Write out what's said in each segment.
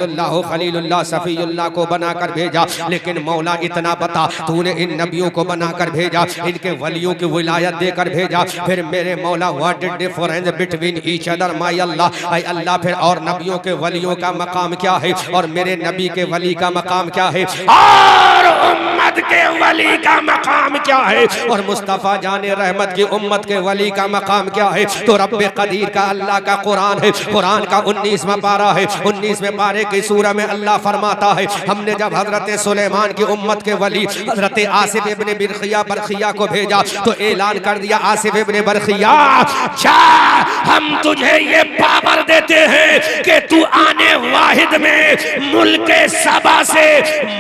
अल्लाह खलीलुल्लाह सफ़ीउल्लाह को बनाकर भेजा, लेकिन मौला इतना बता, तूने इन नबियों को बनाकर भेजा, इनके वलियों की विलायत देकर भेजा, फिर मेरे मौला what is difference between each other my Allah, ऐ अल्लाह फिर और नबियों के वलियों का मकाम क्या है और मेरे नबी के वली का मकाम क्या है और उम्मत के वली का मकाम क्या है और मुस्तफ़ा जाने रहमत की उम्मत के वली का मकाम क्या है। तो रब्बे कदीर का अल्लाह का कुरान है, कुरान का 19वां पारा है, 19वें पारे की सूरह में अल्लाह फरमाता है, हमने जब हजरत सुलेमान की उम्मत के वली हजरत आसिफ इब्ने बरखिया को भेजा तो ऐलान कर दिया, आसिफ इब्ने बरखिया जा, हम तुझे ये पावर देते हैं कि तू आने वाहिद में मुल्क सबा से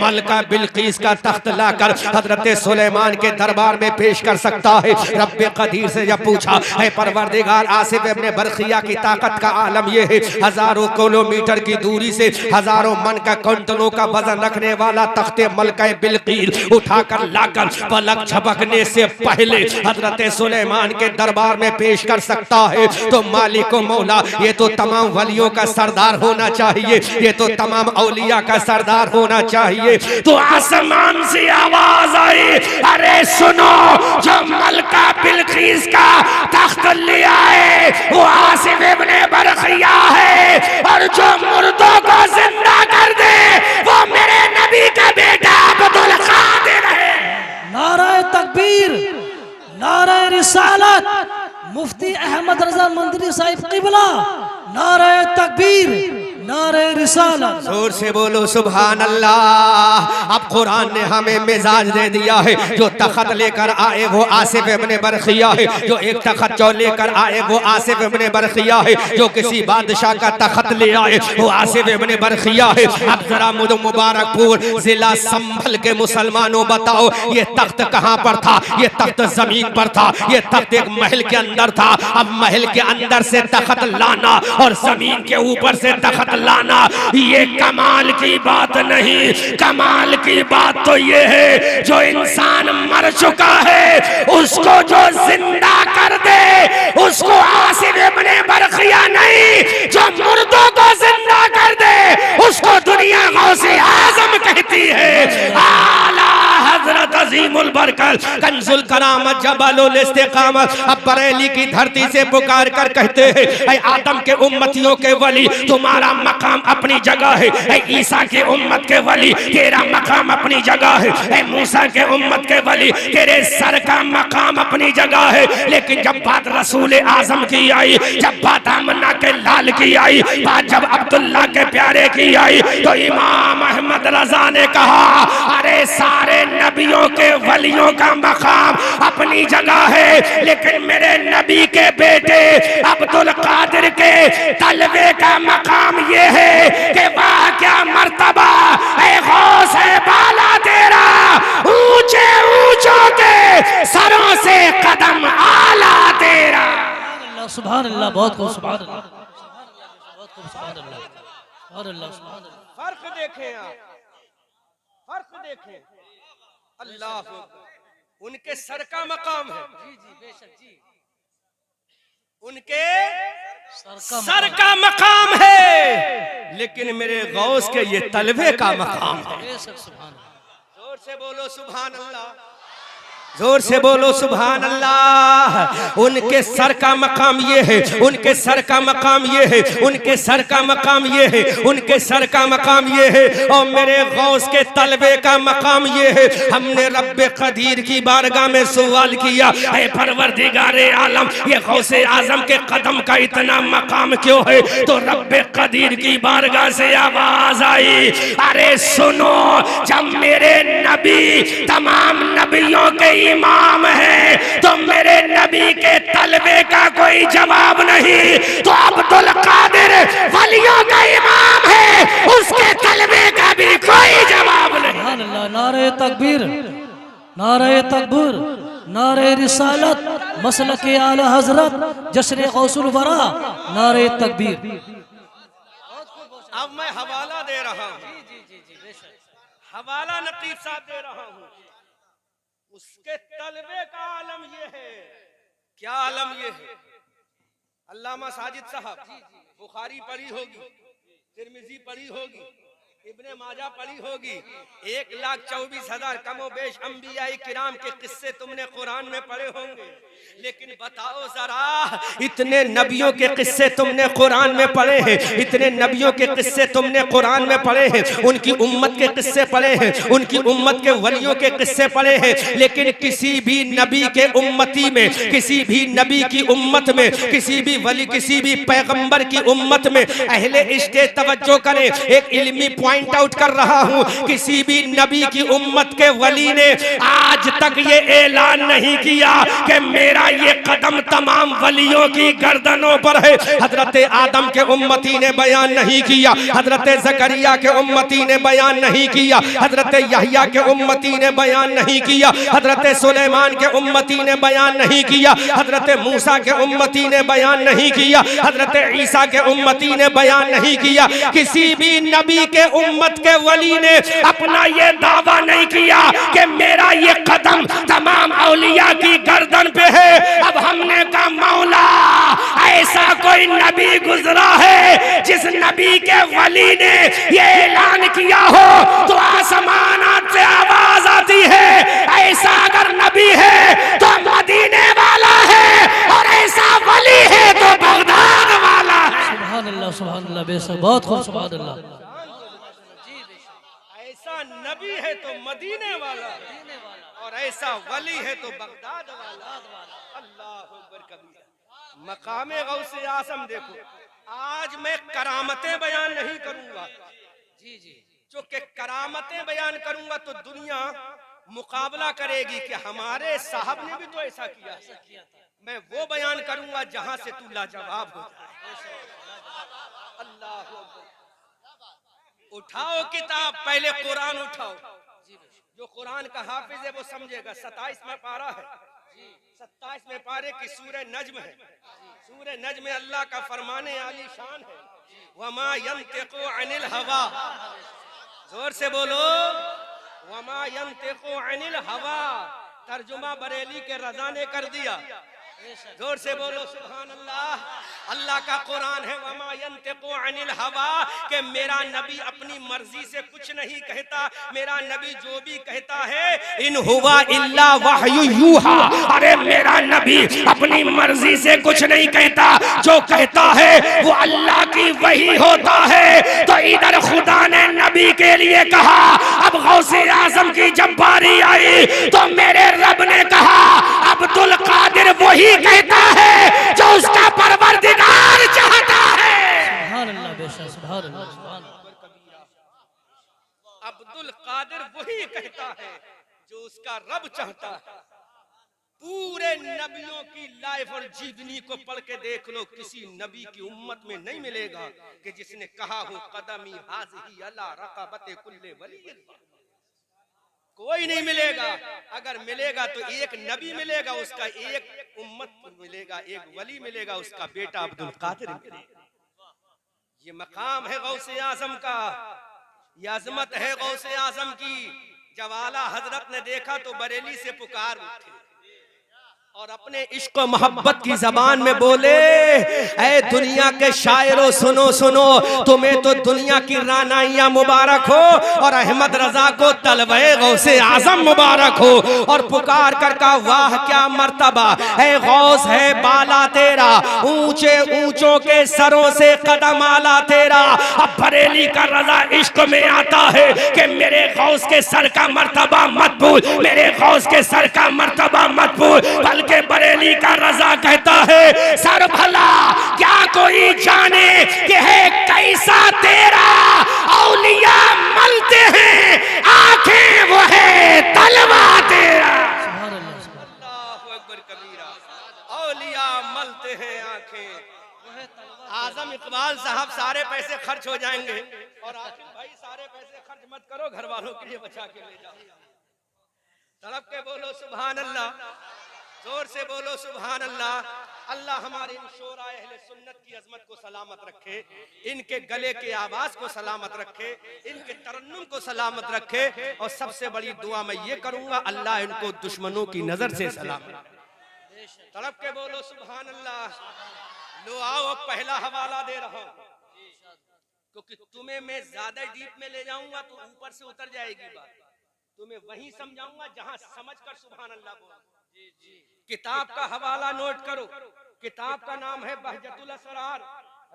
मलका बिल्किस का तख्त लाकर हजरत सुलेमान के दरबार में पेश कर सकता है। रब्बे कदीर से जब पूछा, है परवरदिगार आसिफ इब्ने बरखिया की ताकत का आलम यह है, हजारों किलोमीटर की दूरी से हजारों मन का कुंटलों का वजन रखने वाला तख्ते मलका बिल्किस उठाकर लाकर पलक झपकने से पहले हजरत सुलेमान के दरबार में पेश कर सकता है। तो मालिक मौला ये तो तमाम वलियों का सरदार होना चाहिए, ये तो तमाम औलिया का सरदार होना चाहिए। तो आसमान से आवाज आई, अरे सुनो, जो मलका बिल्किस का तख्त ले आए वो आसिफ इब्ने बरखिया है और जो मुर्दों को जिंदा कर दे वो मेरे नबी का बेटा अब्दुल कादिर है। नारे तकबीर, नारे रिसालत, मुफ्ती अहमद रजा मंदरी साहिब किबला, नारे तकबीर, नारे रिसालत। जोर से बोलो सुभान अल्लाह। अब कुरान ने हमें मिजाज दे दिया है, जो तख्त लेकर आए वो आसिफ इब्ने बरखिया है, जो एक तख्त जो लेकर आए वो आसिफ इब्ने बरखिया है, जो किसी बादशाह का तख्त ले आए वो आसिफ इब्ने बरखिया है। अब जरा मुझे मुबारकपुर जिला संभल के मुसलमानों बताओ, ये तख्त कहाँ पर था? ये तख्त जमीन पर था, ये तख्त एक महल के अंदर था। अब महल के अंदर से तख्त लाना और जमीन के ऊपर से तख्त लाना ये कमाल की बात नहीं, कमाल की बात तो ये है जो इंसान मर चुका है उसको जो जिंदा कर दे उसको आसिफ इब्ने बरखिया नहीं, जो मुर्दों को जिंदा कर दे उसको दुनिया गौसे आजम कहती है। आला हजरत अजीमुल बरकत कंजुल करामत जबलुल इस्तिकामत अब बरेली की धरती से पुकार कर कहते हैं, ऐ आदम के उम्मतियों के वली तुम्हारा मकाम अपनी जगह है, ऐ ईसा के उम्मत के वली तेरा मकाम अपनी जगह है, ऐ मूसा के उम्मत के वली तेरे सर का मकाम अपनी जगह है। लेकिन जब बात रसूल आजम की आई, जब बात आमना के लाल की आई, बात जब अब्दुल्ला के प्यारे की आई, तो इमाम अहमद रजा ने कहा, अरे सारे नबियों के वलियों का मकाम अपनी जगह है, लेकिन मेरे नबी के बेटे अब्दुल कादिर के तलबे का मकाम ये है कि वाह क्या मर्तबा ऐ गौस है बाला तेरा, ऊंचे ऊंचों के सरों से कदम आला तेरा। सुभान अल्लाह, बहुत खूब, सुभान अल्लाह, बहुत खूब, सुभान अल्लाह, सुभान अल्लाह, सुभान अल्लाह। फर्क देखें आप, फर्क देखें। अल्लाह उनके सर का मकाम है, जी जी बेशक जी, उनके सर का मकाम है, लेकिन मेरे गौस के ये तलबे का मकाम है। जोर से बोलो सुभान अल्लाह, जोर से बोलो सुभान अल्लाह। उनके सर का मकाम ये है, उनके सर का मकाम ये है, उनके सर का मकाम ये है, उनके सर का मकाम ये है, और मेरे गौस के तलबे का मकाम ये है। हमने रब्बे कदीर की बारगाह में सवाल किया, ऐ परवरदिगारे आलम ये गौसे आजम के कदम का इतना मकाम क्यों है? तो रब्बे कदीर की बारगाह से आवाज आई, अरे सुनो, जब मेरे नबी तमाम नबियों के इमाम है तो मेरे नबी के तलबे का कोई जवाब नहीं, तो अब्दुल कादिर वलियों का इमाम है, उसके तलबे का भी कोई जवाब नहीं। नारे तकबीर, नारे तकबीर, नारे रिसालत, मसलक आला हजरत, जश्न गौसुल वरा, नारे तकबीर। अब मैं हवाला दे रहा हूँ, हवाला नकीब साहब दे रहा हूँ, उसके तलबे का आलम ये है। क्या आलम ये है? अल्लामा साजिद साहब बुखारी पढ़ी होगी, तिरमिजी पढ़ी होगी, इब्ने माजा पढ़ी होगी। 1,24,000 कमो बेश अंबिया किराम के किस्से तुमने कुरान में पढ़े होंगे, लेकिन बताओ जरा इतने नबियों के किस्से तुमने कुरान में पढ़े हैं, इतने नबियों के किस्से तुमने कुरान में पढ़े हैं, उनकी उम्मत के किस्से पढ़े हैं, उनकी उम्मत के वलियों के किस्से पढ़े हैं, लेकिन किसी भी नबी के उम्मती में, किसी भी नबी की उम्मत में, किसी भी वली, किसी भी पैगंबर की उम्मत में, अहले इश्क़ तवज्जो करें, एक इल्मी पॉइंट आउट कर रहा हूं, किसी भी नबी की उम्मत के वली ने आज तक ये ऐलान नहीं किया कि मेरा ये कदम तमाम वलियों की गर्दनों पर है। हजरत आदम के उम्मती ने बयान नहीं किया, हजरत ज़करिया के उम्मती ने बयान नहीं किया, हजरत यहया के उम्मती ने बयान नहीं किया, हजरत सुलेमान के उम्मती ने बयान नहीं किया, हजरत मूसा के उम्मती ने बयान नहीं किया, हजरत ईसा के उम्मती ने बयान नहीं किया। किसी भी नबी के उम्मत के वली ने अपना ये दावा नहीं किया कि मेरा ये कदम तमाम औलिया की गर्दन पे है। अब हमने कहा मौला ऐसा कोई नबी गुजरा है जिस नबी के वली ने ये ऐलान किया हो तो आसमान से आवाज आती है, ऐसा अगर नबी है तो मदीने वाला है और ऐसा वली है तो बगदाद वाला है। सुभान अल्लाह, सुभान अल्लाह, बेशक बहुत खूब, सुभान अल्लाह। ऐसा नबी है तो मदीने वाला और ऐसा वली है तो बगदाद वाला। अल्लाह अकबर कबीरा। मकामे गौसे आसम देखो, आज मैं करामतें बयान नहीं करूंगा, चूंकि करामतें बयान करूंगा तो दुनिया मुकाबला करेगी कि हमारे साहब ने भी तो ऐसा किया। मैं वो बयान करूंगा जहां से तू लाजवाब हो जाए। अल्लाह अकबर। उठाओ किताब, पहले कुरान उठाओ, जो कुरान का हाफिज है वो समझेगा। 27 में पारा है, 27 में पारे की सूरह नज्म है। सूरह नज्म में अल्लाह का फरमाने आली शान है, वमा यंतिकु अनिल हवा। जोर से बोलो, वमा यंतिकु अनिल हवा। तर्जुमा बरेली के रजा ने कर दिया। जोर से बोलो सुभान अल्लाह। अल्लाह का कुरान है वमा यंतिकु अनिल हवा, कि मेरा नबी अपनी मर्जी से कुछ नहीं कहता। मेरा नबी जो भी कहता है इन हुवा इल्ला वहयु यूहा। अरे मेरा नबी अपनी मर्जी से कुछ नहीं कहता, जो कहता है वो अल्लाह की वही होता है। तो इधर खुदा ने नबी के लिए कहा, अब गौसे आजम की जब बारी आई तो मेरे रब ने कहा अब्दुल कादिर वही कहता है जो उसका परवरदिगार चाहता है। सुभान अल्लाह, बेशक सुभान अल्लाह, सुभान अल्लाह। अब्दुल कादिर वही कहता है जो उसका रब चाहता है। पूरे नबियों की लाइफ और जीवनी को पढ़ के देख लो, किसी नबी की उम्मत में नहीं मिलेगा कि जिसने कहा हो कदमी हाज़िही अला रक़बते कुल्ले वली। कोई नहीं मिलेगा। अगर मिलेगा तो एक नबी मिलेगा, उसका एक उम्मत मिलेगा, एक वली मिलेगा, उसका बेटा अब्दुल कादिर मिलेगा। ये मकाम है गौसे आजम का, ये अजमत है गौसे आजम की। जब आला हजरत ने देखा तो बरेली से पुकार उठी और अपने इश्क और मोहब्बत की जबान में बोले, ऐ दुनिया के शायरों सुनो सुनो, तुम्हें तो दुनिया की रानाइयां मुबारक हो और अहमद रजा को तलवे गौसे आजम मुबारक हो। और पुकार कर का वाह क्या मर्तबा है, गौस है बाला तेरा, ऊंचे ऊंचों के सरों से कदम आला तेरा। अब बरेली का रजा इश्क में आता है कि मेरे गौस के सर का मर्तबा मत भूल, मेरे गौस के सर का मर्तबा मत भूल। के बरेली का रजा कहता है सर भला क्या कोई जाने कि है कैसा तेरा, औलिया मलते हैं आंखें वो है तलवा तेरा। अल्लाहु अकबर कबीरा। औलिया मलते हैं आंखें। आजम इकबाल साहब सारे पैसे खर्च हो जाएंगे और आखिर भाई सारे पैसे खर्च मत करो, घर वालों के लिए बचा के ले जाओ। तड़प के बोलो सुभान अल्लाह, जोर से बोलो सुभान अल्लाह। अल्लाह हमारे इन शोरा अहले सुन्नत की अजमत को सलामत रखे, इनके गले के आवाज को सलामत रखे, इनके तरन्नुम को सलामत रखे। और सबसे बड़ी दुआ मैं ये करूंगा, अल्लाह इनको दुश्मनों की नजर से सलामत। तड़प के बोलो सुभान अल्लाह। लो आओ, अब पहला हवाला दे रहा हूं। क्योंकि तुम्हें मैं ज्यादा डीप में ले जाऊंगा तो ऊपर से उतर जाएगी बात। तुम्हें वहीं समझाऊंगा जहां समझकर सुभान अल्लाह बोल। किताब का हवाला नोट करो, किताब का नाम है बहजतुल असरार,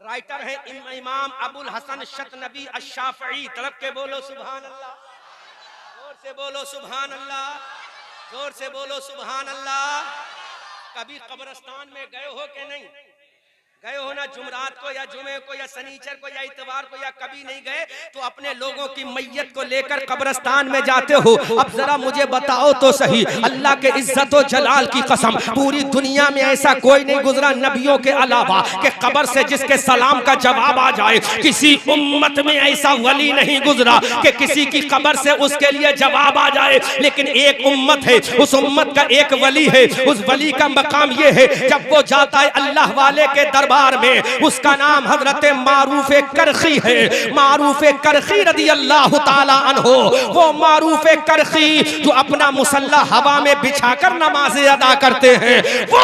राइटर है इमाम अबुल हसन शतनबी अश-शाफ़िई। तड़प के बोलो सुभान अल्लाह, जोर से बोलो सुभान अल्लाह, जोर से बोलो सुभान अल्लाह। कभी कब्रिस्तान में गए हो कि नहीं? गए हो ना, जुमरात को या जुमे को या शनिचर को या इतवार को, या कभी नहीं गए तो अपने लोगों की मैयत को लेकर कब्रिस्तान में जाते हो। अब जरा मुझे बताओ तो सही, अल्लाह के इज्जत और जलाल की कसम, पूरी दुनिया में ऐसा कोई नहीं गुजरा नबियों के अलावा कि कब्र से जिसके सलाम का जवाब आ जाए। किसी उम्मत में ऐसा वली नहीं गुजरा कि किसी की कब्र से उसके लिए जवाब आ जाए। लेकिन एक उम्मत है, उस उम्मत का एक वली है। उस वली का मकाम ये है, जब वो जाता है अल्लाह वाले के दरबार में, उसका नाम हजरत मारूफ करखी है। मारूफ करखी रदी अल्लाह ताला अन्हो, वो मारूफ करखी जो अपना मुसल्ला हवा में बिछाकर नमाज़ें अदा करते हैं, वो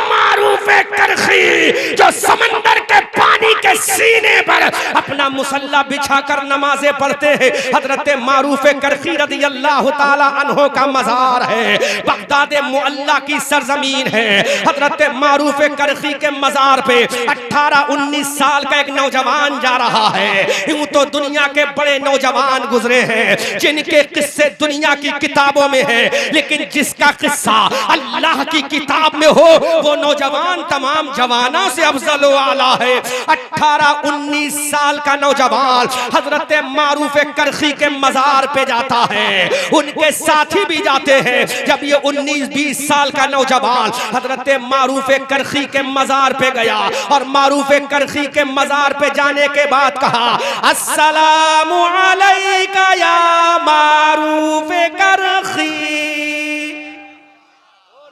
मारूफ करखी जो समंदर के पानी के सीने पर अपना मुसल्ला बिछाकर नमाज़ें पढ़ते हैं। हजरत मारूफ करखी रदी अल्लाह ताला अन्हो का मज़ार है, बगदाद मुअल्ला की सरजमीन है। हजरत मारूफ करखी के मज़ार पे 18-19 साल का एक नौजवान जा रहा है। यूं तो दुनिया के बड़े नौजवान गुजरे हैं जिनके किस्से दुनिया की किताबों में है, लेकिन जिसका किस्सा अल्लाह की किताब में हो वो नौजवान तमाम जवानों से अफजल व आला है। 18-19 साल का नौजवान हजरत मारूफ करखी के मजार पे जाता है, उनके साथी भी जाते हैं। जब ये 19-20 साल का नौजवान हजरत मारूफ करखी के मजार पे गया और मारूफ करखी के मजार पे जाने के बाद कहा, अस्सलामु अलैका या मारूफ करखी।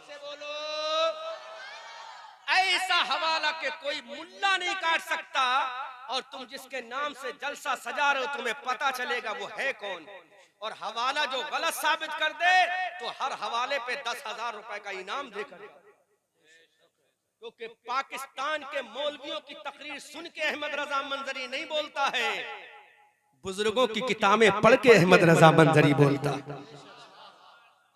से बोलो, ऐसा हवाला के कोई मुल्ला नहीं काट सकता, और तुम जिसके नाम से जलसा सजा रहे हो तुम्हें पता चलेगा वो है कौन। और हवाला जो गलत साबित कर दे तो हर हवाले पे 10,000 रुपए का इनाम देकर, क्योंकि पाकिस्तान के मौलवियों की तकरीर सुन के अहमद रजा मंजरी नहीं बोलता है, बुजुर्गों की किताबें पढ़ के अहमद रजा मंजरी बोलता।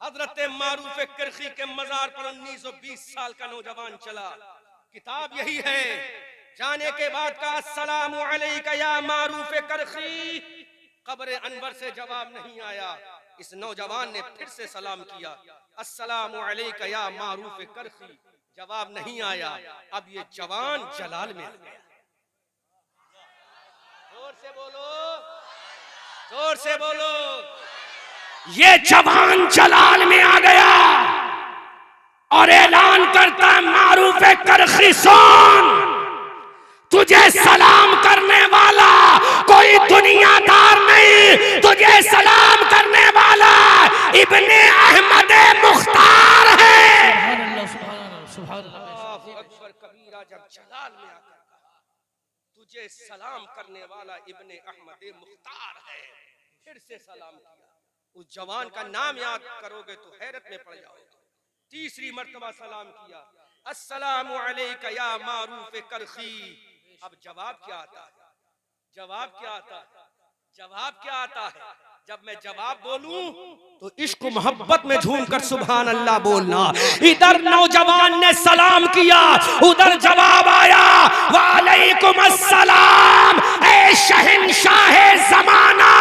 हजरत मारूफ करखी के मजार पर 19-20 साल का नौजवान चला, किताब यही है। जाने के बाद का अस्सलामु अलैका या मारूफ करखी। कब्र अनवर से जवाब नहीं आया। इस नौजवान ने फिर से सलाम किया, अस्सलामु अलैका या मारूफ करखी। जवाब नहीं आया। अब ये जवान जलाल में आ गया। जोर से बोलो, जोर से बोलो, ये जवान जलाल में आ गया और ऐलान करता है, मारूफ करखी सुन, तुझे सलाम करने वाला कोई दुनियादार नहीं, तुझे सलाम करने वाला इब्ने अहमद मुख्तार है। अकबर कबीरा जब जलाल में आकर कहा, तुझे सलाम करने वाला इब्ने अहमद मुख्तार है, फिर से सलाम किया। उस जवान का नाम याद करोगे तो हैरत में पड़ जाओगे। तीसरी मर्तबा सलाम किया, अस्सलामु अलैका या मारूफ करखी। अब जवाब क्या आता है? जवाब क्या आता है? जवाब क्या आता है? जब मैं जवाब बोलूं तो इश्क मोहब्बत में झूमकर सुभान अल्लाह बोलना। इधर नौजवान ने सलाम किया, उधर जवाब आया, वालेकुम अस्सलाम ए शहंशाह ज़माना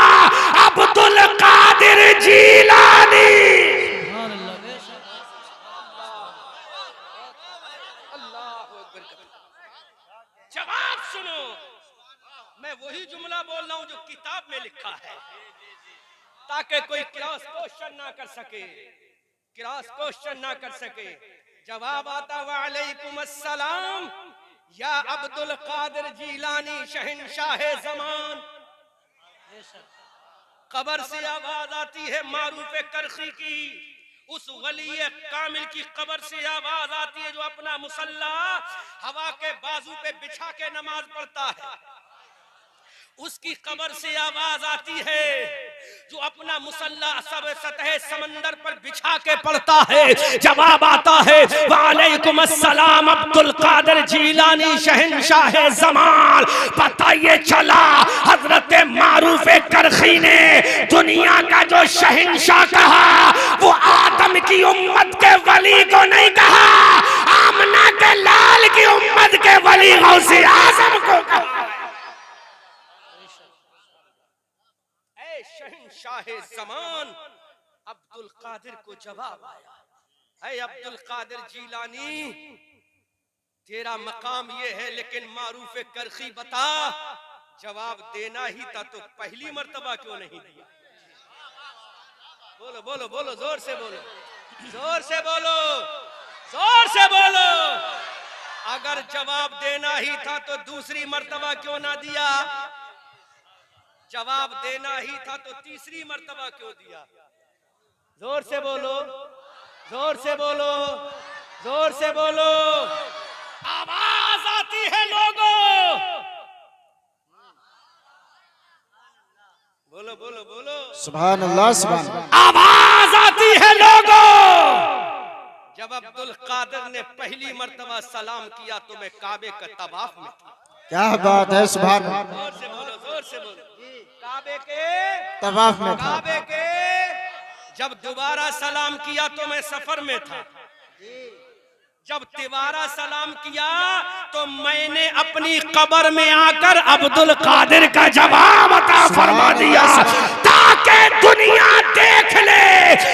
अब्दुल कादिर जीलानी। जवाब सुनो, मैं वही जुमला बोल रहा हूं जो किताब में लिखा है, ताकि कोई क्रॉस क्वेश्चन ना कर सके, क्रॉस क्वेश्चन ना कर सके। जवाब आता, वालेकुम अस्सलाम या अब्दुल कादिर जीलानी शहंशाह ज़मान। कब्र से आवाज आती है मारूफ करखी की, उस वली कामिल की कब्र से आवाज आती है जो अपना मुसल्ला हवा के बाजू पे बिछा के नमाज पढ़ता है। उसकी कब्र से आवाज आती है, जो अपना मुसल्ला सब सतह समंदर पर बिछा के पढ़ता है, जवाब आता है वालेकुम अस्सलाम अब्दुल कादिर जीलानी शहंशाह ज़मान। पता ये चला हजरत मारूफ करखी ने दुनिया का जो शहंशाह कहा वो आदम की उम्मत के वली को नहीं कहा, आमना के लाल की उम्मत के वली गौसे आजम को कहा। ऐ शहंशाह ज़मान, अब्दुल कादिर को जवाब आया, ऐ अब्दुल कादिर जीलानी तेरा मकाम ये है, लेकिन मारूफ करखी बता जवाब देना ही था तो पहली मर्तबा क्यों नहीं दिया? बोलो बोलो बोलो, जोर से बोलो, जोर से बोलो, जोर से बोलो। अगर जवाब देना ही था तो दूसरी मर्तबा क्यों ना दिया? जवाब देना ही था तो तीसरी मर्तबा क्यों दिया? जोर से बोलो, जोर से बोलो, जोर से बोलो। आवाज आती है लोगों, बोलो बोलो बोलो, सुभान अल्लाह सुभान अल्लाह। आवाज आती है लोगों। जब अब्दुल कादिर ने पहली मर्तबा सलाम किया तो मैं काबे का तवाफ में था। क्या बात है, सुभान अल्लाह। जोर से बोलो, जोर से बोलो। काबे के तवाफ में था। काबे के जब दोबारा सलाम किया तो मैं सफर में था। जब तिवारा सलाम किया तो मैंने अपनी कब्र में आकर अब्दुल कादिर का जवाब अता फरमा दिया ताकि दुनिया देख ले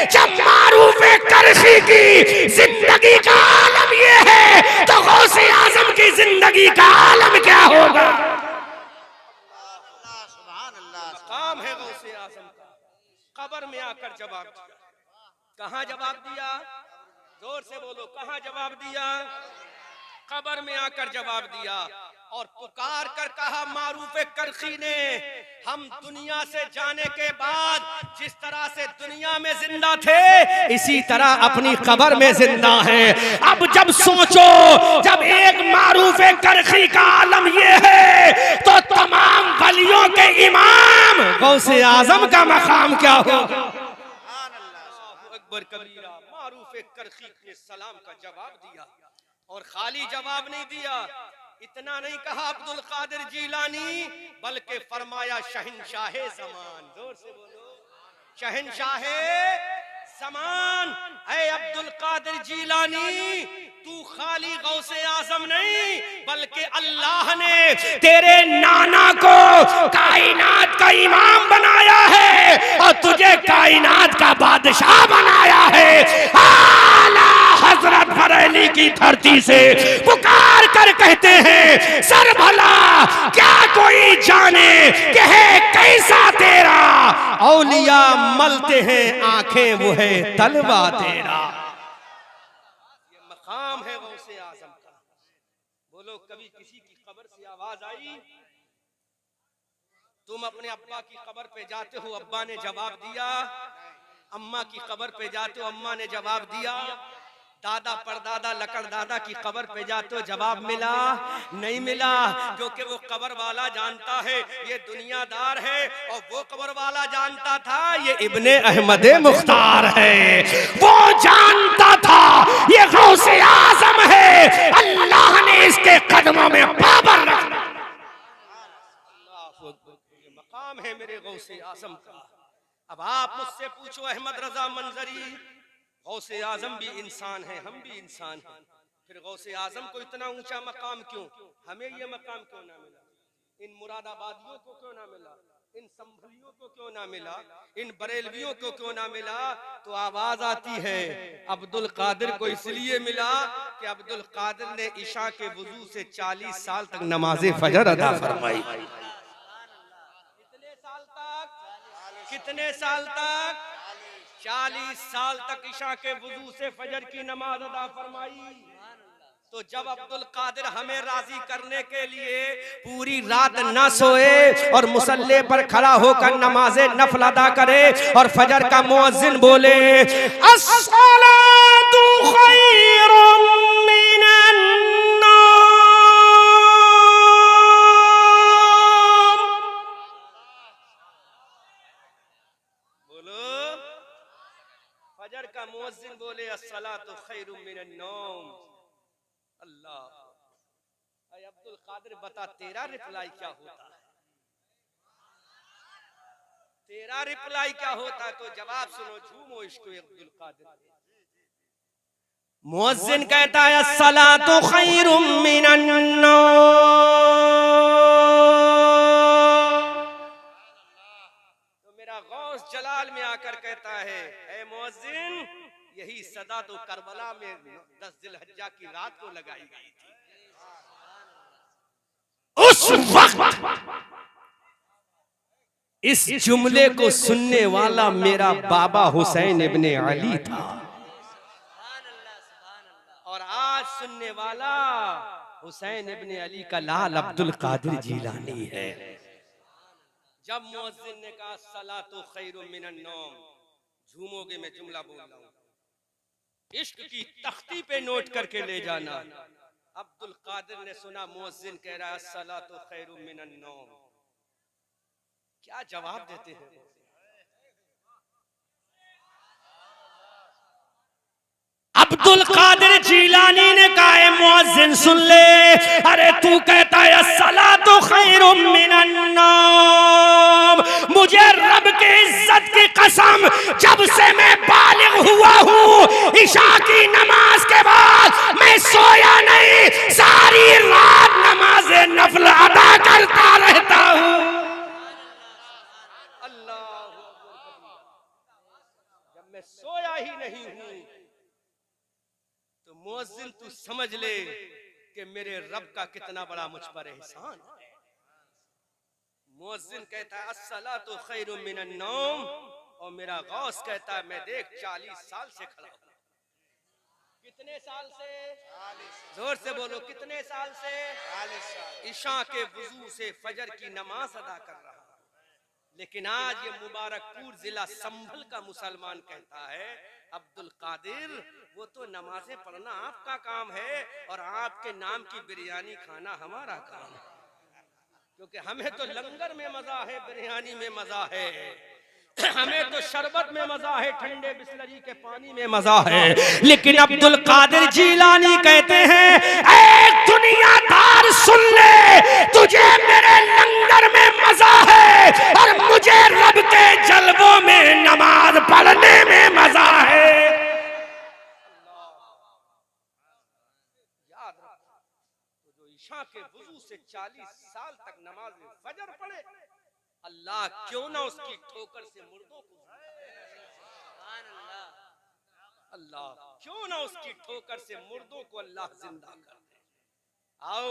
जब मारूफ करखी की जिंदगी का आलम ये है तो गौसे आजम की जिंदगी का आलम क्या होगा? मकाम है गौसे आजम का, कब्र में आकर जवाब दिया। कहां जवाब दिया? जोर से बोलो, कहां जवाब दिया? कब्र में आकर जवाब दिया और पुकार कर कहा मारूफ करखी ने, हम दुनिया से जाने के बाद जिस तरह से दुनिया में जिंदा थे इसी तरह अपनी कब्र में जिंदा हैं। अब जब सोचो जब एक मारूफ करखी का आलम ये है तो तमाम वलियों के इमाम गौसे आजम का मकाम क्या होगा? अकबर कबीरा मारूफ करखी ने सलाम का जवाब दिया और खाली जवाब नहीं दिया, इतना नहीं कहा अब्दुल कादिर जीलानी, बल्कि फरमाया शहंशाहे ज़मान। जोर से बोलो, शहंशाहे ज़मान। ऐ अब्दुल कादिर जीलानी तू खाली गौसे आजम नहीं बल्कि अल्लाह ने तेरे नाना को कायनात का इमाम बनाया है और तुझे कायनात का बादशाह बनाया है। आला हजरत बरेली की धरती से पुकार कर कहते हैं सर भला क्या कोई जाने कि है कैसा तेरा, औलिया मलते हैं आंखें वो है तलवा तेरा। ये मकाम है गौसे आजम का। बोलो कभी किसी की कब्र से आवाज आई? तुम अपने अब्बा की कब्र पे जाते हो, अब्बा ने जवाब दिया। अम्मा की कब्र पे जाते हो, अम्मा ने जवाब दिया। दादा परदादा लकड़ दादा की कब्र पे जाते हो, जवाब मिला? नहीं मिला, क्योंकि वो कब्र वाला जानता है ये दुनियादार है और वो कब्र वाला जानता था ये इब्ने अहमद मुख्तार है। वो जानता था ये गौसे आजम है, अल्लाह ने इसके कदमों में पाबंद रखा। ये मकाम है मेरे गौसे आजम का। अब आप मुझसे पूछो अहमद रजा मंजरी, गौसे आजम भी इंसान है, हम भी इंसान हैं, फिर गौसे आजम को इतना ऊंचा मकाम क्यों? हमें ये मकाम क्यों ना मिला? इन मुरादाबादियों को क्यों ना मिला? इन संभलियों को क्यों ना मिला? इन बरेलवियों को क्यों ना मिला? तो आवाज आती है अब्दुल कादिर को इसलिए मिला कि अब्दुल कादिर ने ईशा के वुजू से 40 साल तक नमाज़े फजर अदा फरमाई। कितने साल तक? कितने साल तक? 40 साल तक ईशा के वुजू से फजर की नमाज अदा फरमाई। तो जब अब्दुल कादिर हमें राजी करने के लिए पूरी रात न सोए और मुसल्ले पर खड़ा होकर नमाज़े नफल अदा करे और फजर का मुअज्जिन बोले अस्सलातु खैरुम मिनन नौम, बोलो। फजर का मुअज्जिन बोले अस्सलातु खैरुम मिनन नौम। अल्लाह। अय अब्दुल कादिर बता तेरा रिप्लाई क्या होता है, तेरा रिप्लाई क्या होता है? तो जवाब सुनो, झूमो इश्क अब्दुल कादिर। मुअज्जिन कहता है अस्सलातु खैरुम मिनन नौम। तो मेरा गौस जलाल में आकर कहता है, ऐ मुअज्जिन, यही सदा तो करबला में 10 जिलहज्जा की रात को लगाई गई थी। उस वक्त इस जुमले को सुनने वाला मेरा बाबा हुसैन इब्ने अली था, और आज सुनने वाला हुसैन इब्ने अली का लाल अब्दुल कादिर जीलानी है। जब मुअज्जिन ने कहा सलातो खैरुम मिनन नौम, झूमोगे, मैं जुमला बोल रहा हूं, इश्क की तख्ती पे नोट करके ले जाना। अब्दुल कादिर ने सुना मुअज्जिन कह रहा है सलातो खैरुम मिनन नौम, क्या जवाब देते हैं? अब्दुल कादिर जीलानी ने कहा मुअज्जिन सुन ले, अरे तू कहता है सलातो खैरुम मिनन नौम, मुझे रब के इज्जत की कसम, जब से मैं बालिग हुआ हूँ इशा की नमाज के बाद मैं सोया नहीं, सारी रात नमाज नफल अदा करता रहता हूँ। अल्लाह, जब मैं सोया ही नहीं हूँ तो मुअज्जिन तू समझ ले कि मेरे रब का कितना बड़ा मुझ पर एहसान है। मुअज्जिन कहता है अस्सलातु खैरुम मिनन नौम, और मेरा गौस कहता है मैं देख 40 साल से खड़ा हूं। कितने साल से? 40। जोर से बोलो, कितने साल से? 40 साल। इशा के वुजू से फजर की नमाज अदा कर रहा हूं, लेकिन आज ये मुबारकपुर जिला संभल का मुसलमान कहता है अब्दुल कादिर, वो तो नमाजें पढ़ना आपका काम है और आपके नाम की बिरयानी खाना हमारा काम है, क्योंकि हमें तो लंगर में मजा है, बिरयानी में मजा है, हमें तो शरबत में मजा है, ठंडे बिस्लरी के पानी में मजा है। लेकिन अब्दुल कादिर जीलानी कहते हैं ऐ दुनियादार सुन ले, तुझे मेरे लंगर में मजा है और मुझे रब के जलवों में नमाज पढ़ने में मजा है। याद रखो, तो जो इशा के वुजू से 40 साल तक नमाज फजर पढ़े, अल्लाह क्यों ना उसकी ठोकर से मुर्दों को, अल्लाह क्यों ना उसकी ठोकर से मुर्दों को अल्लाह जिंदा कर दे। आओ,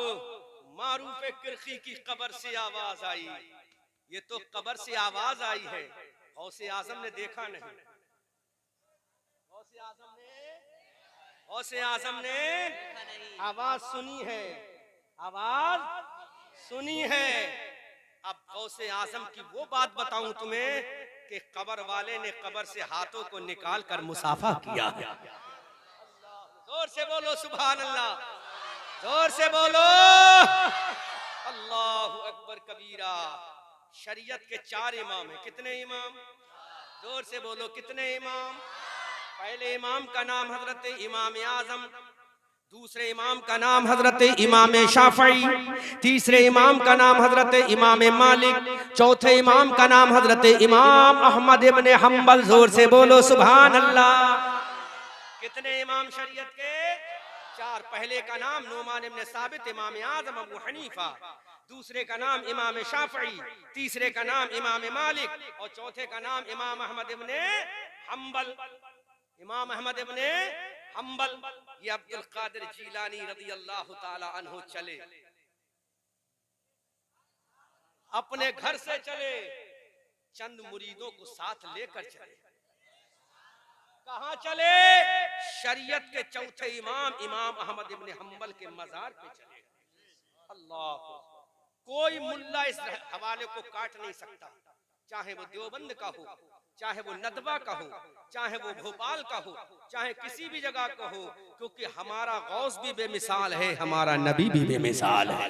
मारूफ किरखी की कब्र से आवाज आई, ये तो कब्र से आवाज आई है, गौसे आजम ने देखा नहीं, गौसे आजम ने आवाज सुनी है, आवाज सुनी है। अब गौसे आजम की वो बात बताऊं तुम्हें कि कब्र वाले ने कब्र से हाथों को निकाल कर मुसाफा किया। जोर से बोलो सुभान अल्लाह, जोर से बोलो अल्लाहु अकबर कबीरा। शरीयत के 4 इमाम हैं, कितने इमाम? जोर से बोलो कितने इमाम? पहले इमाम का नाम हजरत इमाम आजम, दूसरे इमाम का नाम हजरत इमाम शाफई, तीसरे इमाम का नाम हजरत इमाम मालिक, चौथे इमाम का नाम हजरत इमाम अहमद इब्ने हम्बल। जोर से बोलो सुभान अल्लाह। कितने इमाम शरीयत के? 4। पहले का नाम नुमान इब्ने साबित इमाम आजम अबू हनीफा, दूसरे का नाम इमाम शाफई, तीसरे का नाम इमाम मालिक और चौथे का नाम इमाम अहमद इब्ने हम्बल। इमाम अहमद इब्ने हम्बल, ये अब्दुल कादिर जीलानी रज़ी अल्लाह ताला अन्हु चले, अपने घर से चले, चंद मुरीदों को साथ लेकर चले। कहां चले? शरीयत के चौथे इमाम इमाम अहमद इब्ने हम्बल के मजार पे चले। अल्लाह, कोई मुल्ला इस हवाले को काट नहीं सकता, चाहे वो देवबंद का हो, चाहे वो नदवा का हो, चाहे वो भोपाल का हो, चाहे किसी भी जगह का हो, क्योंकि हमारा गौस भी बेमिसाल है, हमारा नबी भी बेमिसाल है।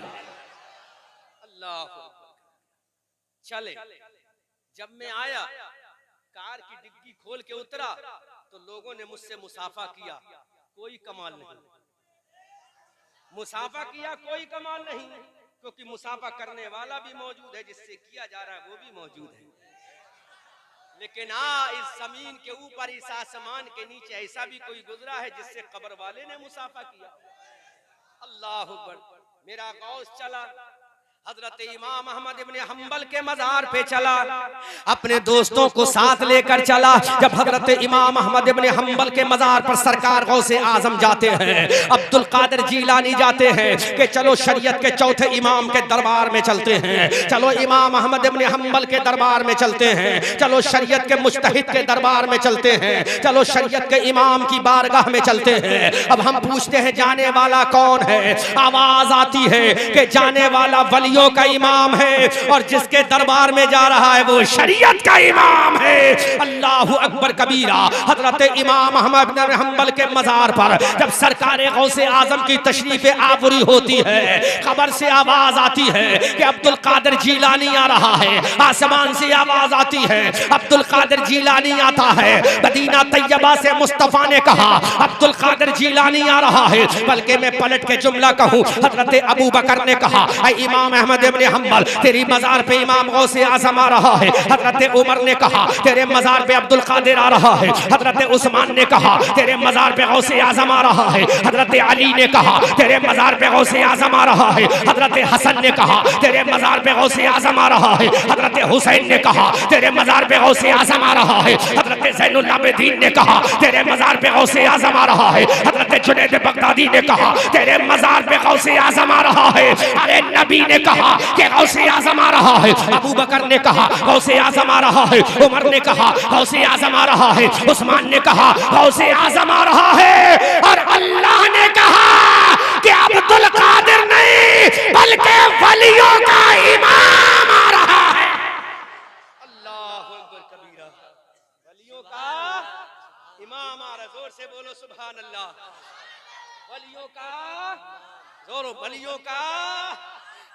अल्लाह चले। जब मैं आया कार की डिग्गी खोल के उतरा तो लोगों ने मुझसे मुसाफा किया, कोई कमाल नहीं। मुसाफा किया, कोई कमाल नहीं, क्योंकि मुसाफा करने वाला भी मौजूद है, जिससे किया जा रहा है वो भी मौजूद है। लेकिन इस जमीन के ऊपर, इस आसमान के नीचे ऐसा भी कोई गुजरा है जिससे कब्र वाले ने मुसाफा किया। अल्लाह अकबर। मेरा गौस चला, हजरत इमाम अहमद इब्ने हंबल के मजार पे चला, अपने दोस्तों को साथ लेकर चला। जब हजरत इमाम अहमद इब्ने हंबल के मजार पर सरकार गौसे आजम जाते हैं, अब्दुल कादिर जीलानी जाते हैं कि चलो शरीयत के चौथे इमाम के दरबार में चलते हैं, चलो इमाम अहमद इब्ने हंबल के दरबार में चलते हैं, चलो शरीयत के मुज्तहिद के दरबार में चलते हैं, चलो शरीयत के इमाम की बारगाह में चलते हैं। अब हम पूछते हैं जाने वाला कौन है? आवाज आती है कि जाने वाला वलियों का इमाम है, और जिसके दरबार में जा रहा है वो शरीयत का इमाम है। अल्लाहु अकबर कबीरा। हजरत इमाम अहमद बिन हंबल के मजार पर जब सरकार गौसे आजम की तशरीफ आबरी होती है, खबर से आवाज आती है कि अब्दुल कादिर जीलानी आ रहा है। आसमान से आवाज आती है, अब्दुल कादिर जीलानी आता है। मदीना तैयबा से मुस्तफा ने कहा अब्दुल कादिर जीलानी आ रहा है। बल्कि मैं पलट के जुमला कहूं, हजरत अबू बकर ने कहा इमाम अहमद इब्ने हंबल तेरी मजार पे इमाम गौसे आजम आ रहा है। हजरत उमर ने कहा तेरे मजार पे अब्दुल कादिर आ रहा है। हजरत उस्मान ने कहा तेरे मजार पे गौसे आजम आ रहा है। हजरत अली ने कहा तेरे मजार पे गौसे आजम आ रहा है। हजरत हसन ने कहा तेरे मजार पे गौसे आजम आ रहा है। हजरत हुसैन ने कहा तेरे मजार पे गौसे आजम आ रहा है। हजरत ज़ैनुल आबिदीन ने कहा तेरे मजार पे गौसे आजम आ रहा है। हजरत जुनैद बगदादी ने कहा तेरे मजार पे गौसे आजम आ रहा है। अरे नबी ने कहा कि गौसे आजम आ रहा है। अबू बकर ने कहा गौसे आजम आ रहा है। उमर ने कहा गौसे आजम आ रहा है। उस्मान ने कहा गौसे आजम आ रहा है। और अल्लाह ने कहा कि अब्दुल कादिर नहीं बल्कि वलियों का इमाम आ रहा है। अल्लाहु अकबर कबीरा। वलियों का इमाम आ रहा है। जोर से बोलो सुभान अल्लाह। वलियों का जोरो, वलियों का।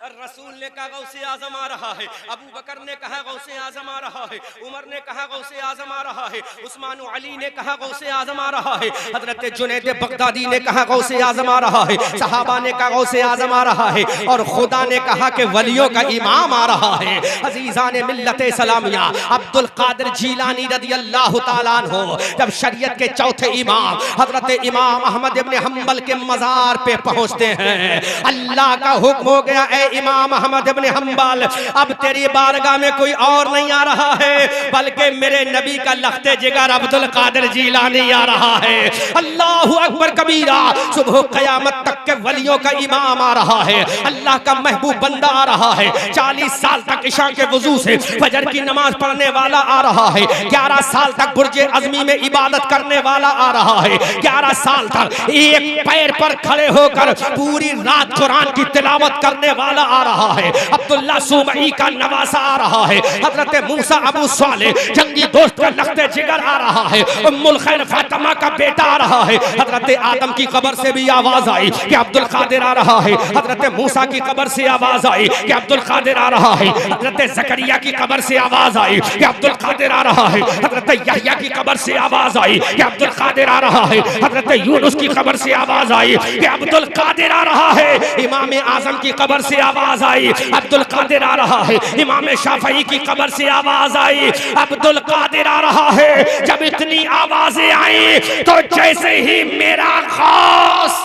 रसूल ने कहा गौसे आजम आ रहा है। अबू बकर ने कहा गौसे आजम आ रहा है। उमर ने कहा गौसे आजम आ रहा है। उस्मान अली ने कहा गौसे आजम आ रहा है। हजरत जुनैद बगदादी ने कहा गौसे आजम आ रहा है। सहाबा ने कहा गौसे आजम आ रहा है। और खुदा ने कहा कि वलियों का इमाम आ रहा है। अजीजान मिल्लत इस्लामिया, अब्दुल कादिर जीलानी रदियल्लाहु ताला अन्हु जब शरीयत के चौथे इमाम हजरत इमाम अहमद इब्ने हंबल के मजार पे पहुंचते हैं, अल्लाह का हुक्म हो गया इमाम अहमद इब्ने हंबल अब तेरी बारगाह में कोई और नहीं आ रहा है बल्कि मेरे नबी का लख्ते जिगर अब्दुल कादिर जीलानी आ रहा है। अल्लाहु अकबर कबीरा। सुबह क़यामत तक के वलियों का इमाम आ रहा है। अल्लाह का महबूब बंदा आ रहा है। 40 साल तक इशा के वजू से फजर की नमाज पढ़ने वाला आ रहा है। 11 साल तक बुर्जे अज़मी में इबादत करने वाला आ रहा है। 11 साल तक एक पैर पर खड़े होकर पूरी रात कुरान की तिलावत करने वाला आ रहा है। अब्दुल्ला सुबई का नवासा आ रहा है। हजरत मूसा अबू साले जंगी दोस्त का लख्ते जिगर आ रहा है। उम्मुल खैर फातिमा का बेटा आ रहा है। हजरत आदम की कब्र से भी आवाज आई कि अब्दुल कादिर आ रहा है। हजरत मूसा की कब्र से आवाज आई कि अब्दुल कादिर आ रहा है। हजरत जकरिया की कब्र से आवाज आई कि अब्दुल कादिर आ रहा है। हजरत यहया की कब्र से आवाज आई कि अब्दुल कादिर आ रहा है। हजरत यूनुस की कब्र से आवाज आई कि अब्दुल कादिर आ रहा है। इमाम आजम की कब्र से आवाज आई अब्दुल कादिर आ रहा है। इमाम शाफई की कब्र से आवाज आई अब्दुल कादिर आ रहा है। जब इतनी आवाजें आई तो जैसे ही मेरा गौस,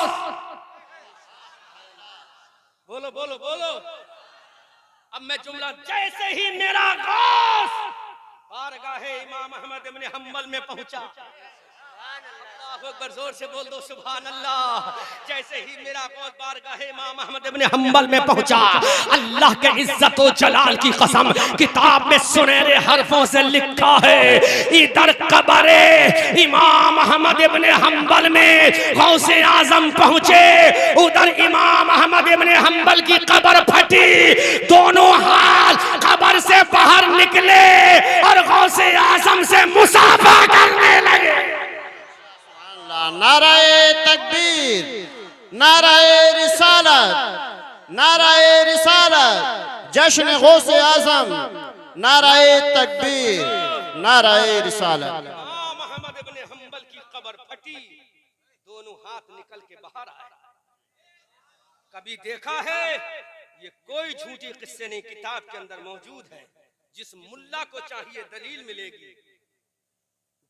बोलो बोलो बोलो, अब मैं जुमला, जैसे ही मेरा गौस बारगाहे इमाम अहमद इब्ने हंबल में पहुंचा, अकबर जोर से बोल दो सुभान अल्लाह। जैसे ही मेरा गौस बारगाहे इमाम अहमद इब्ने हंबल में पहुंचा, अल्लाह के इज्जत व जलाल की कसम किताब में सुनहरे हरफों से लिखा है, इधर कब्र इमाम अहमद इब्ने हंबल में गौसे आजम पहुंचे, उधर इमाम अहमद इब्ने हंबल की कब्र फटी, दोनों हाथ कब्र से बाहर निकले और गौसे आजम से मुसाफा करने लगे। नाराए तकबीर, नाराए रिसालत, नाराए रिसालत, जश्न गौसे आजम, नाराए तकबीर, नाराए रिसालत। इमाम अहमद इब्ने हंबल की कब्र फटी, दोनों हाथ निकल के बाहर आए। कभी देखा है? ये कोई झूठी किस्से नहीं, किताब के अंदर मौजूद है। जिस मुल्ला को चाहिए दलील मिलेगी,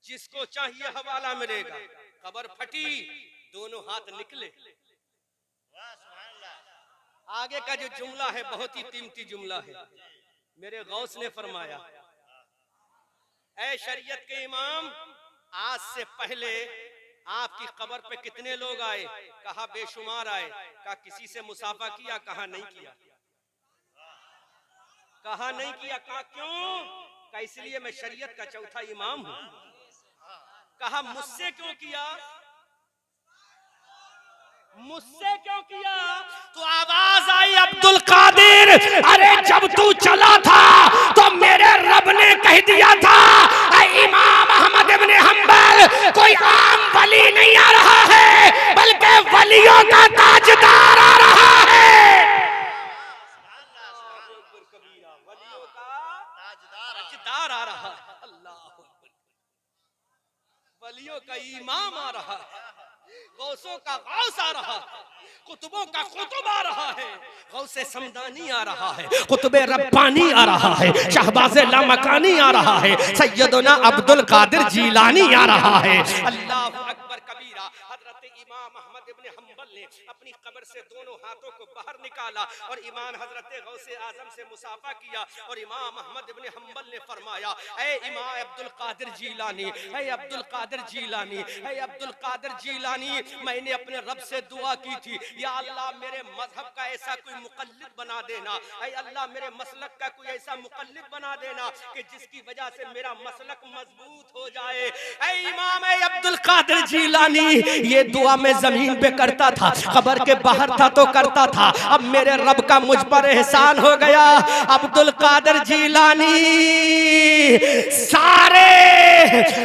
जिसको चाहिए हवाला मिलेगा। कब्र फटी, दोनों हाथ निकले। आगे का जो जुमला है बहुत ही कीमती जुमला है। मेरे गौस ने फरमाया, ऐ शरीयत के इमाम, आज से पहले आपकी कब्र पे कितने लोग आए? कहा बेशुमार आए। कहा किसी से मुसाफा किया? कहा नहीं किया। कहा नहीं किया। कहा क्यों? कहा इसलिए मैं शरीयत का चौथा इमाम हूं। कहा मुझसे क्यों किया? मुझसे क्यों किया? तो आवाज आई अब्दुल कादिर, अरे जब तू चला था तो मेरे रब ने कह दिया था, इमाम अहमद इब्ने हंबल कोई आम वली नहीं आ रहा है, बल्कि वलियों का ताजदार आ रहा है। वलियों का ताजदार आ रहा है। अल्लाह, वलियों का इमाम आ रहा है, गौसों का गौस आ रहा है, कुतुबों का कुतुब आ रहा है, गौसे समदानी आ रहा है, कुतुबे रब्बानी आ रहा है, शहबाज़े लामकानी आ रहा है, सैयदना अब्दुल कादिर जीलानी आ रहा है। अल्लाहु अकबर कबीरा। हजरत इमाम अहमद इब्ने हंबल ने अपनी कब्र से दोनों हाथों को बाहर निकाला और इमाम हजरत गौसे आजम से मुसाफा किया और इमाम अहमद इब्ने हंबल ने फरमाया, ऐ इमाम अब्दुल कादिर जीलानी, ऐ अब्दुल कादिर जीलानी, ऐ अब्दुल कादिर जीलानी, मैंने अपने रब से दुआ की थी, या अल्लाह मेरे मजहब का ऐसा कोई मुकल्लिद बना देना, ऐ अल्लाह मेरे मसलक का कोई ऐसा मुकल्लिद बना देना कि जिसकी वजह से मेरा मसलक मजबूत हो जाए। ऐ इमाम ऐ अब्दुल कादिर जीलानी, ये दुआ मैं जमीन पे करता था, कब्र के बाहर था तो करता था, अब मेरे रब का मुझ पर एहसान हो गया। अब्दुल कादिर जीलानी सारे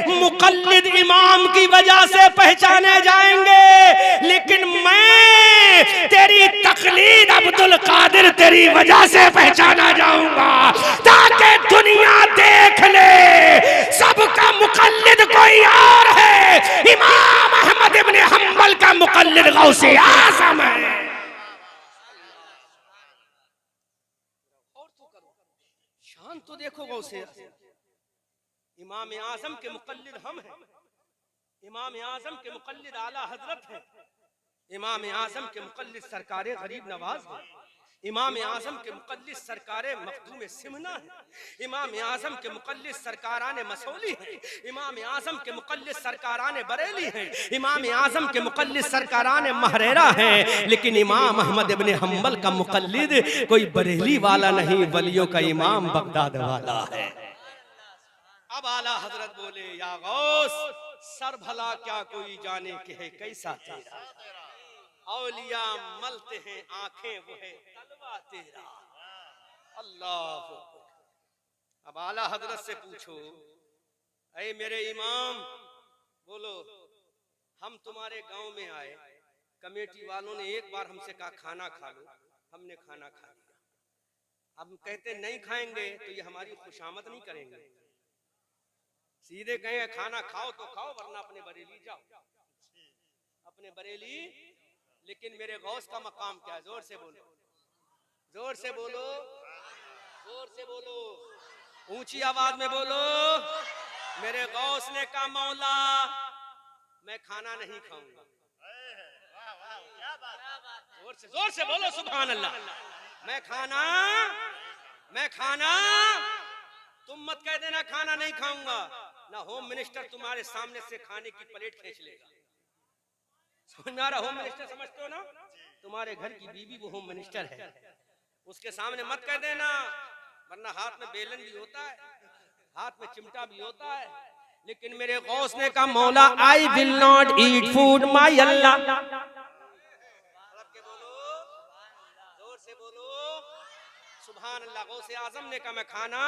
मुकल्लिद इमाम की वजह से पहचाने जाएंगे, लेकिन मैं तेरी तकलीद अब्दुल कादिर तेरी वजह से पहचाना जाऊंगा, ताकि दुनिया देख ले सबका मुकल्लिद कोई और है। इमाम अहमद इब्ने हंबल का मुकल्लिद गौसे आज़म है। और तो करो, शान तो देखो गौसे। इमाम आज़म के मुकल्लिद हम हैं, इमाम आज़म के मुकल्लिद आला हजरत हैं, इमाम आज़म के मुकल्लिद सरकारे गरीब नवाज हैं, इमाम आज़म के मुकल्लिद सरकारे मखदूम सिमना है, इमाम आज़म के मुकल्लिद सरकाराने मसौली हैं, इमाम आज़म के मुकल्लिद सरकाराने बरेली हैं, इमाम आज़म के मुकल्लिद सरकाराने महरेरा हैं, लेकिन इमाम अहमद इब्ने हंबल का मुकल्लिद कोई बरेली वाला नहीं, वलियों का इमाम बगदाद वाला है। अब आला हजरत बोले, या गौस सर भला क्या कोई जाने के है कैसा तेरा, औलिया मलते हैं आंखें वो है तलवा तेरा। अल्लाह। अब आला हजरत से पूछो, ऐ मेरे इमाम, बोलो हम तुम्हारे गांव में आए, कमेटी वालों ने एक बार हमसे कहा खाना खा लो, हमने खाना खा लिया, अब कहते नहीं खाएंगे तो ये हमारी खुशामद नहीं करेंगे, सीधे कहेंगे खाना खाओ तो खाओ वरना अपने बरेली जाओ, अपने बरेली। लेकिन मेरे गौस का मकाम क्या है? जोर से बोलो, जोर से बोलो, जोर से बोलो, ऊंची आवाज में बोलो। मेरे गौस ने कहा मौला मैं खाना नहीं खाऊंगा। जोर से बोलो सुभान अल्लाह। मैं खाना तुम मत कह देना खाना नहीं खाऊंगा, ना होम मिनिस्टर तुम्हारे सामने से खाने की प्लेट खींच लेगा। समझ में आ रहा? होम मिनिस्टर समझते हो ना? तुम्हारे घर की बीवी वो होम मिनिस्टर है, उसके सामने मत कह देना, वरना हाथ में बेलन भी होता है, हाथ में चिमटा भी होता है। लेकिन मेरे गौस ने कहा मौला I will not eat food my Allah. जोर से बोलो सुभान अल्लाह। गौसे आजम ने कहा मैं खाना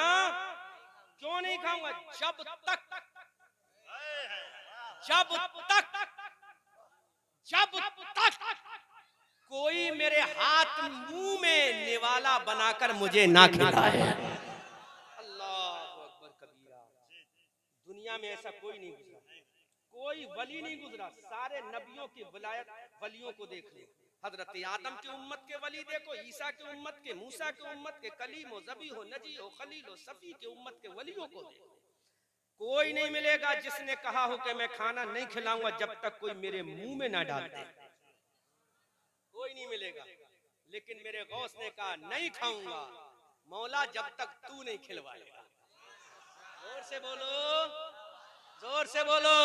क्यों नहीं खाऊंगा, जब तक कोई मेरे हाथ मुंह में निवाला बनाकर मुझे ना खिलाए। अल्लाह अकबर कबीरा। दुनिया में ऐसा कोई नहीं गुजरा, कोई वली नहीं गुजरा। सारे नबियों की विलायत वलियों को देख लो। हजरत आदम की उम्मत के वली देखो, ईसा की उम्मत के, मूसा की उम्मत के, कलीम हो, जबी हो, नजी हो, खलील हो, सफी की उम्मत के वलियों को देखो। कोई नहीं मिलेगा जिसने कहा हो कि मैं खाना नहीं खिलाऊंगा जब तक कोई मेरे मुंह में ना डाल दे, कोई नहीं मिलेगा। लेकिन मेरे गौस ने कहा नहीं खाऊंगा मौला जब तक तू नहीं खिलवाएगा। जोर से बोलो, जोर से बोलो।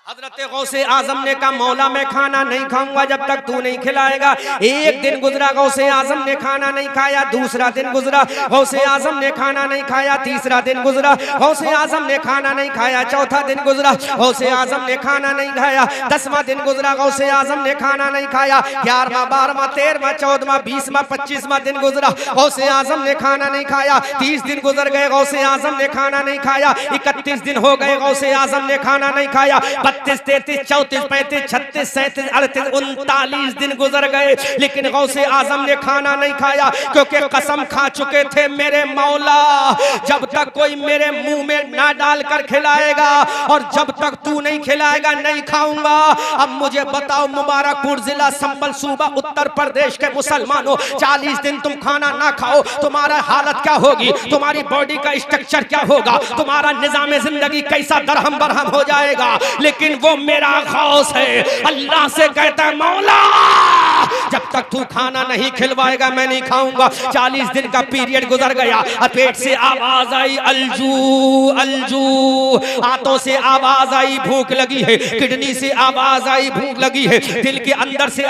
हजरत गौसे आजम ने कहा मौला मैं खाना नहीं खाऊंगा जब तक तू नहीं खिलाएगा। एक दिन गुजरा, गौसे आजम ने खाना नहीं खाया। दूसरा दिन गुजरा, गौसे आजम ने खाना नहीं खाया। तीसरा दिन गुजरा, गौसे आजम ने खाना नहीं खाया। चौथा दिन गुजरा, गौसे आजम ने खाना नहीं खाया। 10वां दिन गुजरा, गौसे आजम ने खाना नहीं खाया। 11वां, 12वां, 13वां, 14वां, 20वां, 25वां दिन गुजरा, गौसे आजम ने खाना नहीं खाया। 30 दिन गुजर गए, गौसे आजम ने खाना नहीं खाया। 31 दिन हो गए, गौसे आजम ने खाना नहीं खाया। 32, 33, 34, 35, 36, 37, 38, 39 दिन गुजर गए, लेकिन गौसे आजम ने खाना नहीं खाया, क्योंकि कसम खा चुके थे मेरे मौला जब तक कोई मेरे मुंह में ना डालकर खिलाएगा और जब तक तू नहीं खिलाएगा नहीं खाऊंगा। अब मुझे बताओ, मुबारकपुर जिला, संबल सूबा, उत्तर प्रदेश के मुसलमानों, 40 दिन तुम खाना ना खाओ, तुम्हारा हालत क्या होगी? तुम्हारी बॉडी का स्ट्रक्चर क्या होगा? तुम्हारा निजाम जिंदगी कैसा दरहम बरहम हो जाएगा। लेकिन वो मेरा गौस है, अल्लाह से कहता है मौला जब तक तू खाना नहीं खिलवाएगा मैं नहीं खाऊंगा। 40 दिन का पीरियड गुजर गया और पेट से आवाज आई अलजू अलजू, हाथों से आवाज आई भूख लगी है, किडनी से आवाज आई भूख लगी है, दिल के अंदर से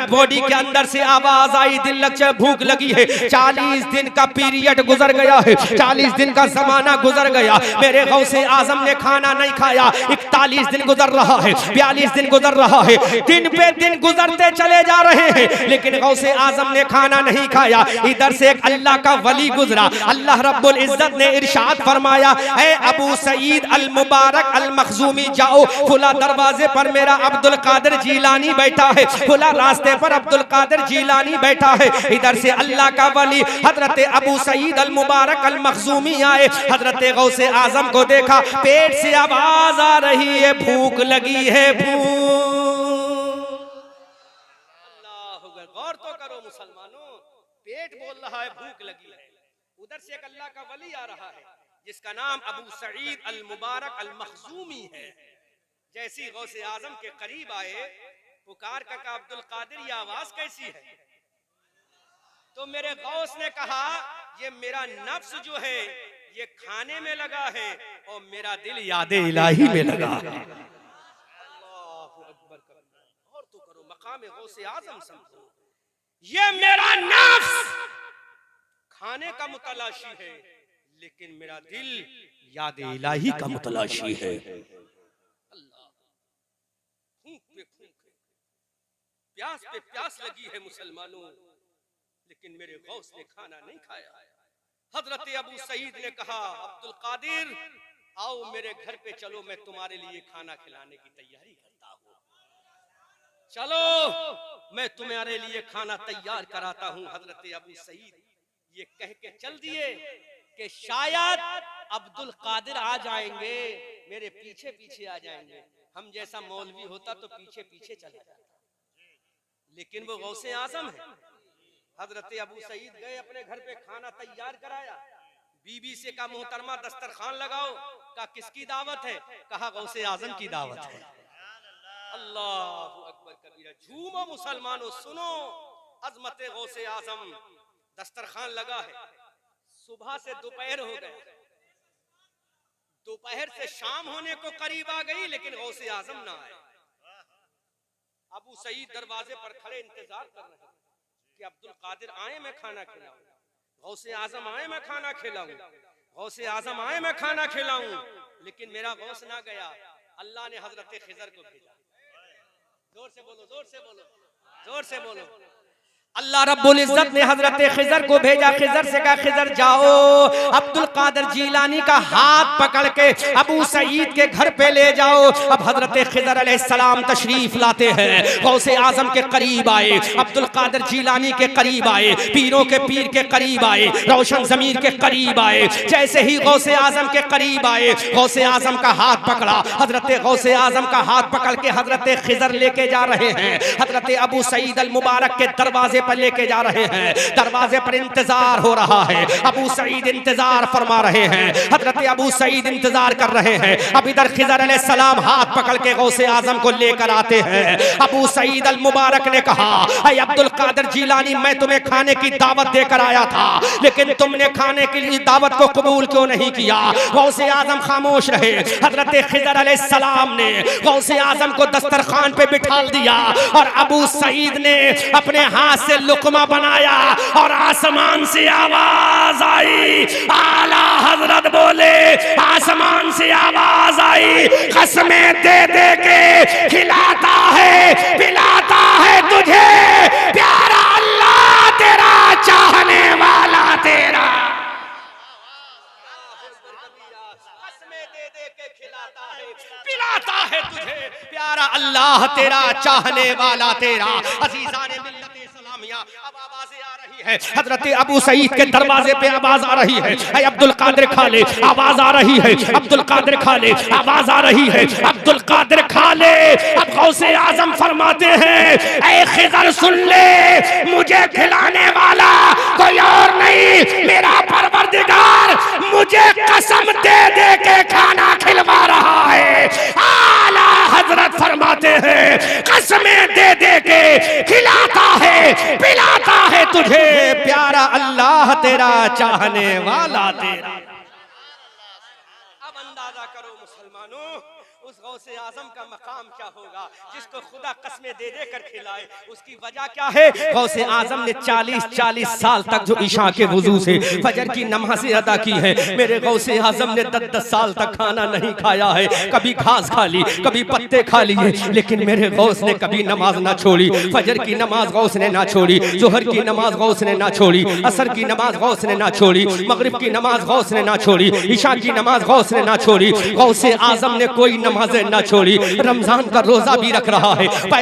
बॉडी के अंदर से आवाज आई दिल लग भूख लगी है। 40 दिन का पीरियड गुजर गया है, 40 दिन का जमाना गुजर गया, मेरे गौसे आजम ने खाना नहीं खाया। 41 दिन गुजर रहा है, 42 दिन गुजर रहा है, दिन पे दिन गुजरते चले जा रहे हैं, लेकिन गौसे आजम ने खाना नहीं खाया। इधर से एक अल्लाह का वली गुजरा, अल्लाह रब्बुल इज्जत ने इरशाद फरमाया, ऐ अबू सईद अल मुबारक अल मखजूमी जाओ, फुला दरवाजे पर मेरा अब्दुल कादिर जीलानी बैठा है, फुला रास्ते पर अब्दुल कादिर जीलानी बैठा है। इधर से अल्लाह का वली हजरत अबू सईद अल मुबारक अल मखजूमी आए, हजरत गौसे आजम को देखा, पेट से आवाज आ रही है भूख लगी है, गौर तो करो मुसलमानों, पेट बोल रहा है भूख लगी है। उधर से एक अल्लाह का वली आ रहा है जिसका नाम अबू सईद अल मुबारक अल मखजूमी है। जैसी गौसे आजम के करीब आए, पुकार का अब्दुल कादिर ये आवाज कैसी है? तो मेरे गौस ने कहा ये मेरा नफ्स जो है ये खाने में लगा है और मेरा दिल यादे इलाही में लगा है। अल्लाहु अकबर करो, और तो करो, मकाम गौसे आजम समझो, ये मेरा नफ्स खाने का मुतलाशी है, लेकिन मेरा दिल याद इलाही का मुतलाशी है। अल्लाह, भूख पे भूख है, प्यास पे प्यास लगी है मुसलमानों, लेकिन मेरे गौस ने खाना नहीं खाया। हजरत अबू सईद ने कहा, अब्दुल कादिर आओ मेरे घर पे चलो, मैं तुम्हारे लिए खाना खिलाने की तैयारी करता हूँ, चलो मैं तुम्हारे लिए खाना तैयार कराता हूँ। हजरत अबू सईद ये कह के चल दिए कि शायद अब्दुल कादिर आ जाएंगे, मेरे पीछे पीछे आ जाएंगे। हम जैसा मौलवी होता तो पीछे पीछे चला जाता, लेकिन वो गौसे आजम है। हजरत अबू सईद गए अपने घर पे, खाना तैयार कराया, बीबी से कहा मोहतरमा दस्तरखान लगाओ, कहा किसकी दावत है? कहा गौसे आजम की दावत है। अल्लाहु अकबर कबीरा, झूमो मुसलमानों, सुनो अजमत गौसे आजम। दस्तरखान लगा है, सुबह से दोपहर हो गया, दोपहर से शाम होने को करीब आ गई, लेकिन गौसे आजम ना आए। अबू सईद दरवाजे पर खड़े इंतजार कर रहे हैं कि अब्दुल कादिर आए मैं खाना खिलाऊं, गौसे आजम आए मैं खाना खिलाऊं, गौसे आजम आए मैं खाना खिलाऊं, लेकिन मेरा गौस ना गया। अल्लाह ने हजरत खिजर को भेजा। जोर से बोलो, जोर से बोलो, जोर से बोलो। अल्लाह रब्बुल इज्जत ने हजरत खिजर को भेजा। खिजर से कहा खिजर जाओ अब्दुल कादिर जीलानी का हाथ पकड़ के अबू सईद के घर पे ले जाओ। अब हजरत खिजर अलैहिस्सलाम तशरीफ लाते हैं, गौसे आजम के करीब आए, अब्दुल कादिर जीलानी के करीब आए, पीरों के पीर के करीब आए, रोशन जमीर के करीब आए। जैसे ही गौसे आजम के करीब आए, गौसे आजम का हाथ पकड़ा। हजरत गौसे आजम का हाथ पकड़ के हजरत खिजर लेके जा रहे हैं, हजरत अबू सईद अल मुबारक के दरवाजे पर लेके जा रहे हैं। दरवाजे पर इंतजार हो रहा है, अबू सईद इंतजार फरमा रहे हैं, हजरत अबू सईद इंतजार कर रहे हैं। अब इधर खिजर अलैहिस्सलाम हाथ पकड़ के गौसे आजम को लेकर आते हैं। अबू सईद अल मुबारक ने कहा, ऐ अब्दुल कादिर जीलानी, मैं तुम्हें खाने की दावत देकर आया था, लेकिन तुमने खाने की दावत को कबूल क्यों नहीं किया? गौसे आजम खामोश रहे। हजरत खिजर अलैहिस्सलाम ने गौसे आजम को दस्तरखान पे बिठा दिया और अबू सईद ने अपने हाथ से लुकमा बनाया और आसमान से आवाज आई। आला हजरत बोले, आसमान से आवाज आई, कसमें दे दे के खिलाता है पिलाता है तुझे प्यारा अल्लाह तेरा, चाहने वाला तेरा। कसमें दे दे के खिलाता है पिलाता है तुझे प्यारा अल्लाह तेरा, चाहने वाला तेरा। अजीजाने मिल्लत सलामिया, अब आवाजें आ रही है। हजरत अबू सईद के दरवाजे पे आवाज आ रही है, ऐ अब्दुल कादिर खा ले, आवाज आ रही है, अब्दुल कादिर खा ले, आवाज आ रही है, अब्दुल कादिर खा ले। अब गौसे आजम फरमाते हैं, ऐ खिजर सुन ले, मुझे खिलाने वाला कोई और नहीं, मेरा परवरदिगार मुझे कसम दे दे के खाना खिलवा रहा है। आला हजरत फरमाते हैं, कसमें दे दे के खिलाता है पिलाता है तुझे प्यारा अल्लाह तेरा, चाहने वाला तेरा। अब अंदाजा करो मुसलमानों, उस गौसे आजम का मकाम क्या होगा जिसको खुदा कसमें दे दे कर खिलाए। उसकी वजह क्या है? गौसे आजम ने 40-40 साल तक जो इशा के वजू से फजर की नमाज़ें अदा की है, मेरे गौसे आजम ने 10-10 साल तक खाना नहीं खाया है। कभी घास खा ली, कभी पत्ते खा लिए, लेकिन मेरे गौस ने कभी नमाज ना छोड़ी। फजर की नमाज गौस ने ना छोड़ी, जोहर की नमाज गौस ने ना छोड़ी, असर की नमाज गौस ने ना छोड़ी, मगरिब की नमाज गौस ने ना छोड़ी, इशा की नमाज गौस ने ना छोड़ी। गौसे आजम ने कोई नमाजें ना छोड़ी। रमजान का रोजा भी रख रहा है।